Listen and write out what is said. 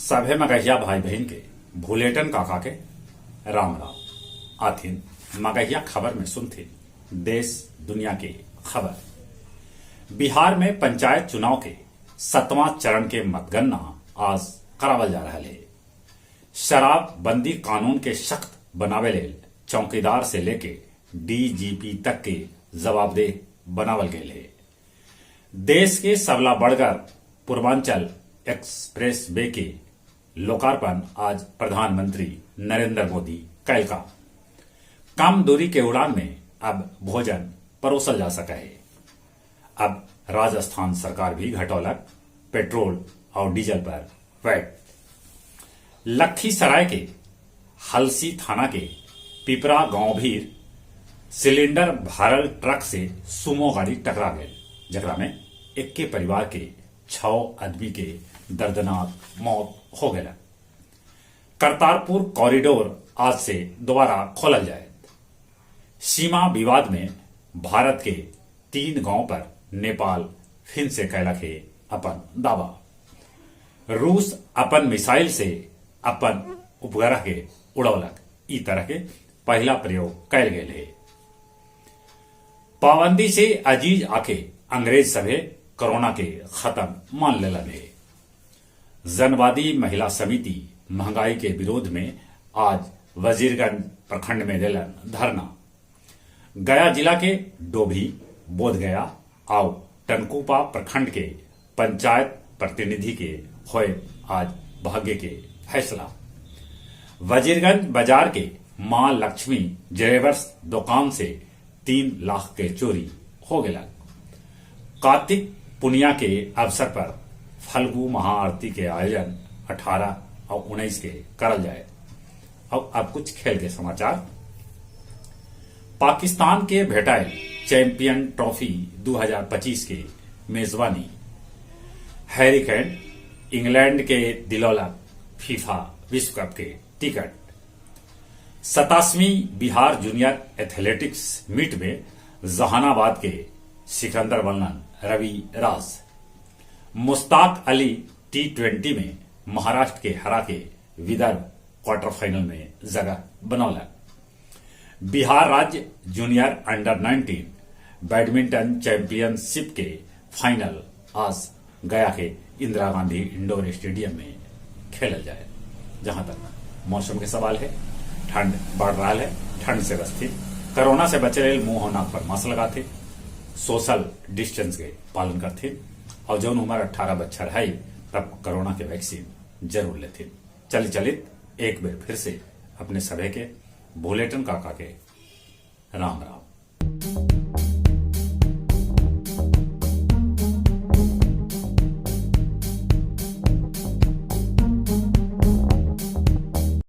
सभे मगहिया भाई बहन के भूलेटन काका के राम राम आथिन मगहिया खबर में सुनथिन देश दुनिया के खबर। बिहार में पंचायत चुनाव के 7वां चरण के मतगणना आज करावल जा रहा है। शराब बंदी कानून के सख्त बनावे लेल चौकीदार से लेके डीजीपी तक के जवाबदेह बनावल गए है। देश के सबला बढ़कर पूर्वांचल एक्सप्रेस वे के लोकार्पण आज प्रधानमंत्री नरेंद्र मोदी कैल का। कम दूरी के उड़ान में अब भोजन परोसल जा सका है। अब राजस्थान सरकार भी घटौलक पेट्रोल और डीजल पर वैट। लखीसराय के हलसी थाना के पिपरा गांव भी सिलेंडर भरल ट्रक से सुमो गाड़ी टकरा गए, जकरा में एक के परिवार के 6 आदमी के दर्दनाक मौत हो गया। करतारपुर कॉरिडोर आज से दोबारा खोलल जाए। सीमा विवाद में भारत के 3 गांव पर नेपाल फिर से कैलक है अपन दावा। रूस अपन मिसाइल से अपन उपग्रह के उड़ौलक। ई तरह के पहला प्रयोग कैल गए है। पाबंदी से अजीज आके अंग्रेज सभे कोरोना के खत्म मान लेलन है। जनवादी महिला समिति महंगाई के विरोध में आज वजीरगंज प्रखंड में दिलन धरना। गया जिला के डोभी, बोधगया और टनकुपा प्रखंड के पंचायत प्रतिनिधि के होए आज भाग्य के फैसला। वजीरगंज बाजार के मां लक्ष्मी ज्वेलर्स दुकान से 3 लाख के चोरी हो गया। कार्तिक पुनिया के अवसर पर फल्गु महाआरती के आयोजन 18 और 19 के करल जाए। और अब कुछ खेल के समाचार। पाकिस्तान के भेटाइल चैंपियन ट्रॉफी 2025 के मेजबानी हैरिकेन इंग्लैंड के दिलौलत फीफा विश्व कप के टिकट। 87वीं बिहार जूनियर एथलेटिक्स मीट में जहानाबाद के सिकंदर बनलन रवि राज। मुश्ताक अली T20 में महाराष्ट्र के हरा के विदर्भ क्वार्टर फाइनल में जगह बनौलक। बिहार राज्य जूनियर अंडर 19 बैडमिंटन चैंपियनशिप के फाइनल आज गया के इंदिरा गांधी इंडोर स्टेडियम में खेलल जाए। जहां तक मौसम के सवाल है, ठंड बढ़ रहा है। ठंड से बचते, कोरोना से बचे लेल मुंह और नाक पर मास्क लगाते, सोशल डिस्टेंस के पालन करते और जौन उम्र 18 बच्चा है तब कोरोना के वैक्सीन जरूर लेते। चलित एक बार फिर से अपने सभी के भूलेटन काका के राम राम।